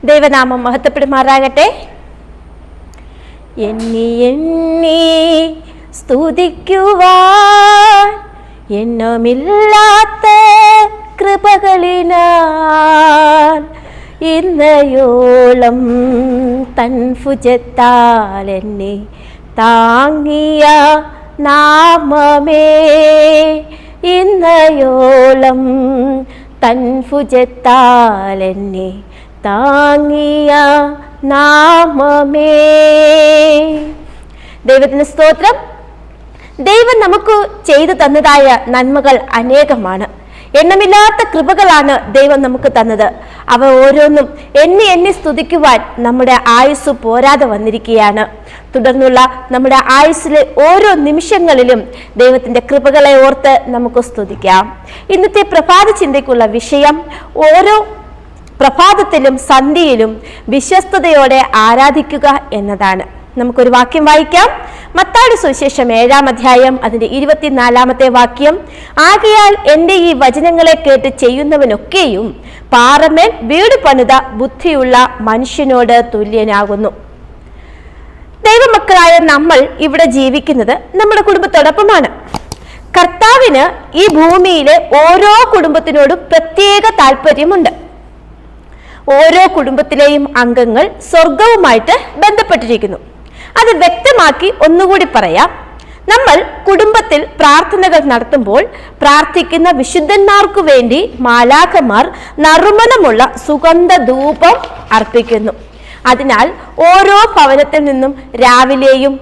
ദൈവനാമം മഹത്വപ്പെടുമാറാകട്ടെ. എണ്ണി എണ്ണി സ്തുതിക്കുവാൻ എണ്ണമില്ലാത്ത കൃപകളിനാൽ ഇന്നയോളം തൻ ഭുജത്താൽ എന്നെ താങ്ങിയ നാമമേ, ഇന്നയോളം തൻ ഭുജത്താൽ എന്നെ താങ്ങിയ നാമമേ. ദൈവത്തിന് സ്തോത്രം. ദൈവം നമുക്ക് ചെയ്തു തന്നതായ നന്മകൾ അനേകമാണ്. എണ്ണമില്ലാത്ത കൃപകളാണ് ദൈവം നമുക്ക് തന്നത്. അവ ഓരോന്നും എണ്ണി സ്തുതിക്കുവാൻ നമ്മുടെ ആയുസ് പോരാതെ വന്നിരിക്കുകയാണ്. തുടർന്നുള്ള നമ്മുടെ ആയുസ്സിലെ ഓരോ നിമിഷങ്ങളിലും ദൈവത്തിന്റെ കൃപകളെ ഓർത്ത് നമുക്ക് സ്തുതിക്കാം. ഇന്നത്തെ പ്രഭാത ചിന്തയ്ക്കുള്ള വിഷയം ഓരോ പ്രഭാതത്തിലും സന്ധ്യയിലും വിശ്വസ്തയോടെ ആരാധിക്കുക എന്നതാണ്. നമുക്കൊരു വാക്യം വായിക്കാം. മത്തായിയുടെ സുവിശേഷം 7-ാം അധ്യായം അതിന്റെ 24-ാമത്തെ വാക്യം. ആകയാൽ എൻ്റെ ഈ വചനങ്ങളെ കേട്ട് ചെയ്യുന്നവനൊക്കെയും പാറമേൽ വീട് പണിത ബുദ്ധിയുള്ള മനുഷ്യനോട് തുല്യനാകുന്നു. ദൈവമക്കളായ നമ്മൾ ഇവിടെ ജീവിക്കുന്നത് നമ്മുടെ കുടുംബത്തോടൊപ്പമാണ്. കർത്താവിന് ഈ ഭൂമിയിലെ ഓരോ കുടുംബത്തിനോടും പ്രത്യേക താല്പര്യമുണ്ട്. ഓരോ കുടുംബത്തിലെയും അംഗങ്ങൾ സ്വർഗവുമായിട്ട് ബന്ധപ്പെട്ടിരിക്കുന്നു. അത് വ്യക്തമാക്കി ഒന്നുകൂടി പറയാം. നമ്മൾ കുടുംബത്തിൽ പ്രാർത്ഥനകൾ നടത്തുമ്പോൾ പ്രാർത്ഥിക്കുന്ന വിശുദ്ധന്മാർക്കു വേണ്ടി മാലാഖമാർ നറുമണമുള്ള സുഗന്ധ ധൂപം അർപ്പിക്കുന്നു. അതിനാൽ ഓരോ ഭവനത്തിൽ നിന്നും രാവിലെയും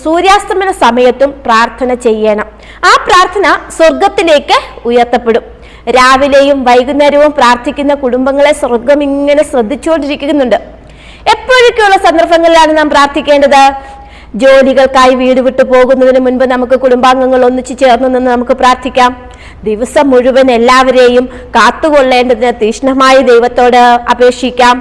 സൂര്യാസ്തമന സമയത്തും പ്രാർത്ഥന ചെയ്യണം. ആ പ്രാർത്ഥന സ്വർഗത്തിലേക്ക് ഉയർത്തപ്പെടും. രാവിലെയും വൈകുന്നേരവും പ്രാർത്ഥിക്കുന്ന കുടുംബങ്ങളെ സ്വർഗം ഇങ്ങനെ ശ്രദ്ധിച്ചുകൊണ്ടിരിക്കുന്നുണ്ട്. എപ്പോഴൊക്കെയുള്ള സന്ദർഭങ്ങളിലാണ് നാം പ്രാർത്ഥിക്കേണ്ടത്? ജോലികൾക്കായി വീട് വിട്ടു പോകുന്നതിന് മുൻപ് നമുക്ക് കുടുംബാംഗങ്ങൾ ഒന്നിച്ചു ചേർന്ന് നിന്ന് നമുക്ക് പ്രാർത്ഥിക്കാം. ദിവസം മുഴുവൻ എല്ലാവരെയും കാത്തുകൊള്ളേണ്ടതിന് തീക്ഷ്ണമായി ദൈവത്തോട് അപേക്ഷിക്കാം.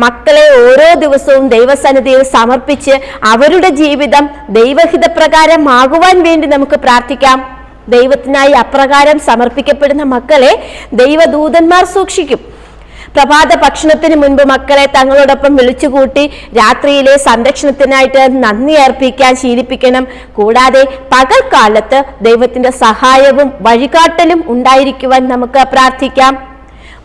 മക്കളെ ഓരോ ദിവസവും ദൈവസന്നിധിയിൽ സമർപ്പിച്ച് അവരുടെ ജീവിതം ദൈവഹിതപ്രകാരമാകുവാൻ വേണ്ടി നമുക്ക് പ്രാർത്ഥിക്കാം. ദൈവത്തിനായി അപ്രകാരം സമർപ്പിക്കപ്പെടുന്ന മക്കളെ ദൈവദൂതന്മാർ സൂക്ഷിക്കും. പ്രഭാത ഭക്ഷണത്തിന് മുൻപ് മക്കളെ തങ്ങളോടൊപ്പം വിളിച്ചുകൂട്ടി രാത്രിയിലെ സംരക്ഷണത്തിനായിട്ട് നന്ദി അർപ്പിക്കാൻ ശീലിപ്പിക്കണം. കൂടാതെ പകൽക്കാലത്ത് ദൈവത്തിന്റെ സഹായവും വഴികാട്ടലും ഉണ്ടായിരിക്കുവാൻ നമുക്ക് പ്രാർത്ഥിക്കാം.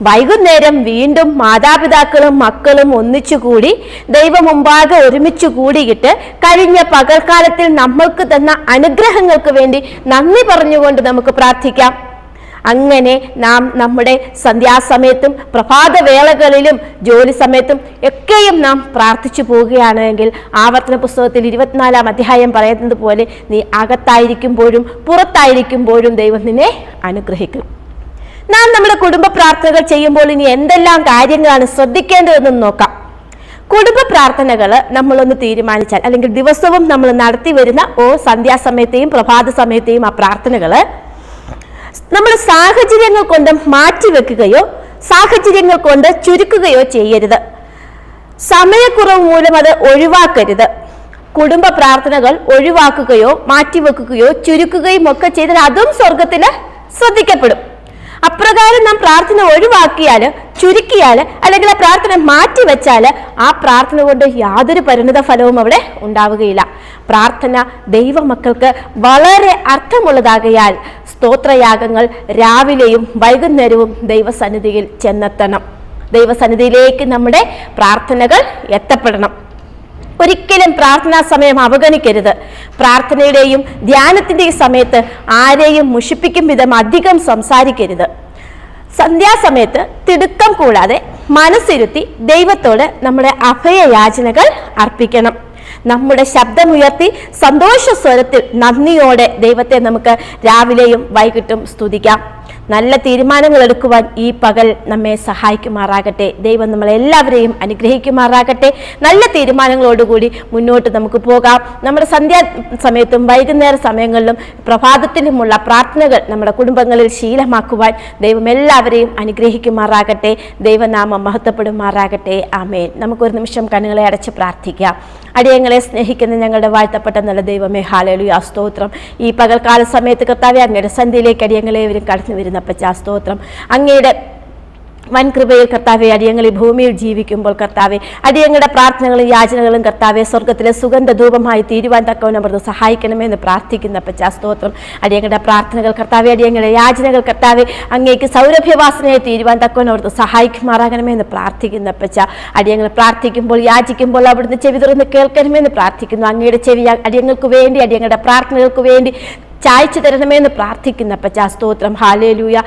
വൈകുന്നേരം വീണ്ടും മാതാപിതാക്കളും മക്കളും ഒന്നിച്ചുകൂടി ദൈവം മുമ്പാകെ ഒരുമിച്ച് കൂടിയിട്ട് കഴിഞ്ഞ പകൽക്കാലത്തിൽ നമ്മൾക്ക് തന്ന അനുഗ്രഹങ്ങൾക്ക് വേണ്ടി നന്ദി പറഞ്ഞുകൊണ്ട് നമുക്ക് പ്രാർത്ഥിക്കാം. അങ്ങനെ നാം നമ്മുടെ സന്ധ്യാസമയത്തും പ്രഭാതവേളകളിലും ജോലി സമയത്തും ഒക്കെയും നാം പ്രാർത്ഥിച്ചു പോവുകയാണെങ്കിൽ ആവർത്തന പുസ്തകത്തിൽ 24-ാം അധ്യായം പറയുന്നത് പോലെ നീ അകത്തായിരിക്കുമ്പോഴും പുറത്തായിരിക്കുമ്പോഴും ദൈവം നിന്നെ അനുഗ്രഹിക്കും. നാം നമ്മുടെ കുടുംബ പ്രാർത്ഥനകൾ ചെയ്യുമ്പോൾ ഇനി എന്തെല്ലാം കാര്യങ്ങളാണ് ശ്രദ്ധിക്കേണ്ടതെന്ന് നോക്കാം. കുടുംബ പ്രാർത്ഥനകൾ നമ്മളൊന്ന് തീരുമാനിച്ചാൽ, അല്ലെങ്കിൽ ദിവസവും നമ്മൾ നടത്തി വരുന്ന സന്ധ്യാസമയത്തെയും പ്രഭാത സമയത്തെയും ആ പ്രാർത്ഥനകൾ നമ്മൾ സാഹചര്യങ്ങൾ കൊണ്ട് മാറ്റിവെക്കുകയോ സാഹചര്യങ്ങൾ കൊണ്ട് ചുരുക്കുകയോ ചെയ്യരുത്. സമയക്കുറവ് മൂലം അത് ഒഴിവാക്കരുത്. കുടുംബ പ്രാർത്ഥനകൾ ഒഴിവാക്കുകയോ മാറ്റിവെക്കുകയോ ചുരുക്കുകയും ഒക്കെ ചെയ്താൽ അതും സ്വർഗത്തില് ശ്രദ്ധിക്കപ്പെടും. അപ്രകാരം നാം പ്രാർത്ഥന ഒഴിവാക്കിയാൽ, ചുരുക്കിയാൽ, അല്ലെങ്കിൽ ആ പ്രാർത്ഥന മാറ്റിവെച്ചാൽ ആ പ്രാർത്ഥന കൊണ്ട് യാതൊരു പരിണിത ഫലവും അവിടെ ഉണ്ടാവുകയില്ല. പ്രാർത്ഥന ദൈവമക്കൾക്ക് വളരെ അർത്ഥമുള്ളതാകയാൽ സ്തോത്രയാഗങ്ങൾ രാവിലെയും വൈകുന്നേരവും ദൈവസന്നിധിയിൽ ചെന്നെത്തണം. ദൈവസന്നിധിയിലേക്ക് നമ്മുടെ പ്രാർത്ഥനകൾ എത്തപ്പെടണം. ഒരിക്കലും പ്രാർത്ഥനാ സമയം അവഗണിക്കരുത്. പ്രാർത്ഥനയുടെയും ധ്യാനത്തിന്റെയും സമയത്ത് ആരെയും മുഷിപ്പിക്കും വിധം അധികം സംസാരിക്കരുത്. സന്ധ്യാസമയത്ത് തിടുക്കം കൂടാതെ മനസ്സിരുത്തി ദൈവത്തോട് നമ്മുടെ അഭയയാചനകൾ അർപ്പിക്കണം. നമ്മുടെ ശബ്ദമുയർത്തി സന്തോഷ സ്വരത്തിൽ നന്ദിയോടെ ദൈവത്തെ നമുക്ക് രാവിലെയും വൈകിട്ടും സ്തുതിക്കാം. നല്ല തീരുമാനങ്ങൾ എടുക്കുവാൻ ഈ പകൽ നമ്മെ സഹായിക്കുമാറാകട്ടെ. ദൈവം നമ്മളെല്ലാവരെയും അനുഗ്രഹിക്കുമാറാകട്ടെ. നല്ല തീരുമാനങ്ങളോടുകൂടി മുന്നോട്ട് നമുക്ക് പോകാം. നമ്മുടെ സന്ധ്യാ സമയത്തും വൈകുന്നേര സമയങ്ങളിലും പ്രഭാതത്തിലുമുള്ള പ്രാർത്ഥനകൾ നമ്മുടെ കുടുംബങ്ങളിൽ ശീലമാക്കുവാൻ ദൈവം എല്ലാവരെയും അനുഗ്രഹിക്കുമാറാകട്ടെ. ദൈവനാമം മഹത്വപ്പെടുമാറാകട്ടെ. ആമേൻ. നമുക്കൊരു നിമിഷം കണ്ണുകളെ അടച്ച് പ്രാർത്ഥിക്കാം. അടിയങ്ങളെ സ്നേഹിക്കുന്ന ഞങ്ങളുടെ വാഴ്ത്തപ്പെട്ട നല്ല ദൈവമേ, ഹല്ലേലൂയ, സ്തോത്രം. ഈ പകൽക്കാല സമയത്ത് കർത്താവേ, അങ്ങയുടെ സന്ധ്യയിലേക്ക് അടിയങ്ങളേവരും കടന്നു വരുന്ന സ്തോത്രം. അങ്ങയുടെ വൻ കൃപയിൽ കർത്താവെ അടിയങ്ങൾ ഈ ഭൂമിയിൽ ജീവിക്കുമ്പോൾ കർത്താവെ അടിയങ്ങളുടെ പ്രാർത്ഥനകളും യാചനകളും കർത്താവെ സ്വർഗത്തിലെ സുഗന്ധ ധൂപമായി തീരുവാൻ തക്കവണ്ണം അവിടുന്ന് സഹായിക്കണമെന്ന് പ്രാർത്ഥിക്കുന്ന പച്ച സ്തോത്രം. അടിയങ്ങളുടെ പ്രാർത്ഥനകൾ കർത്താവെ അടിയങ്ങളുടെ യാചനകൾ കർത്താവെ അങ്ങേക്ക് സൗരഭ്യവാസനയായി തീരുവാൻ തക്കവണ്ണം അവിടുന്ന് സഹായിക്കുമാറാകണമെന്ന് പ്രാർത്ഥിക്കുന്ന പച്ച. അടിയങ്ങൾ പ്രാർത്ഥിക്കുമ്പോൾ യാചിക്കുമ്പോൾ അവിടുന്ന് ചെവി തുറന്ന് കേൾക്കണമെന്ന് പ്രാർത്ഥിക്കുന്നു. അങ്ങയുടെ ചെവി അടിയങ്ങൾക്ക് വേണ്ടി അടിയങ്ങളുടെ പ്രാർത്ഥനകൾക്ക് വേണ്ടി ചായച്ചു തരണമെന്ന് പ്രാർത്ഥിക്കുന്ന പച്ച സ്തോത്രം. ഹാലേലൂയ.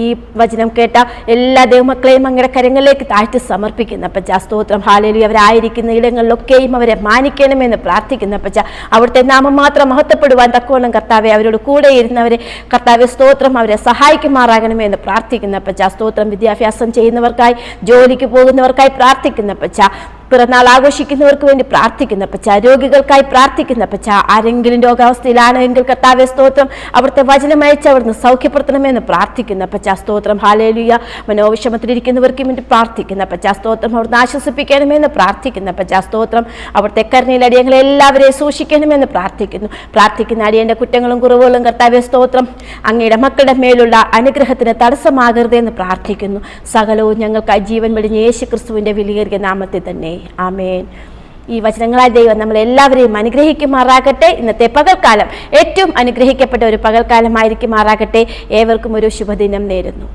ഈ വചനം കേട്ട എല്ലാ ദൈവമക്കളെയും അങ്ങയുടെ കരങ്ങളിലേക്ക് താഴ്ത്തി സമർപ്പിക്കുന്ന പച്ച സ്തോത്രം. ഹാലേലൂയ. അവരായിരിക്കുന്ന ഇടങ്ങളിലൊക്കെയും അവരെ മാനിക്കണമെന്ന് പ്രാർത്ഥിക്കുന്ന പച്ച. അവിടുത്തെ നാമം മാത്രം മഹത്വപ്പെടുവാൻ തക്കവണ്ണം കർത്താവെ അവരോട് കൂടെ ഇരുന്നവരെ കർത്താവെ സ്തോത്രം അവരെ സഹായിക്കുമാറാകണമെന്ന് പ്രാർത്ഥിക്കുന്ന പച്ച സ്തോത്രം. വിദ്യാഭ്യാസം ചെയ്യുന്നവർക്കായി ജോലിക്ക് പോകുന്നവർക്കായി പ്രാർത്ഥിക്കുന്ന പച്ച. പിറന്നാൾ ആഘോഷിക്കുന്നവർക്ക് വേണ്ടി പ്രാർത്ഥിക്കുന്ന പച്ച. രോഗികൾക്കായി പ്രാർത്ഥിക്കുന്ന പച്ച. ആരെങ്കിലും രോഗാവസ്ഥയിലാണ് എങ്കിൽ കർത്താവെ സ്തോത്രം അവിടുത്തെ വചനം അയച്ച് അവിടുന്ന് സൗഖ്യപ്പെടുത്തണമെന്ന് പ്രാർത്ഥിക്കുന്ന പച്ച സ്തോത്രം. ഹാലേലൂയ. മനോവിഷമത്തിലിരിക്കുന്നവർക്കും വേണ്ടി പ്രാർത്ഥിക്കുന്ന പച്ച സ്തോത്രം. അവിടുന്ന് ആശ്വസിപ്പിക്കണമെന്ന് പ്രാർത്ഥിക്കുന്ന പച്ച സ്തോത്രം. അവിടുത്തെ കരുണയിൽ അടിയങ്ങളെ എല്ലാവരെയും സൂക്ഷിക്കണമെന്ന് പ്രാർത്ഥിക്കുന്ന അടിയന്റെ കുറ്റങ്ങളും കുറവുകളും കർത്താവെ സ്തോത്രം അങ്ങയുടെ മക്കളുടെ മേലുള്ള അനുഗ്രഹത്തിന് തടസ്സമാകരുതെന്ന് പ്രാർത്ഥിക്കുന്നു. സകലവും ഞങ്ങൾക്കായി ജീവൻ വെടിഞ്ഞ യേശു ക്രിസ്തുവിന്റെ വിലയേറിയ നാമത്തിൽ തന്നെ ആമേൻ. ഈ വചനങ്ങളാൽ ദൈവം നമ്മളെല്ലാവരെയും അനുഗ്രഹിക്കുമാറാകട്ടെ. ഇന്നത്തെ പകൽക്കാലം ഏറ്റവും അനുഗ്രഹിക്കപ്പെട്ട ഒരു പകൽക്കാലമായിരിക്കുമാറാകട്ടെ. ഏവർക്കും ഒരു ശുഭദിനം നേരുന്നു.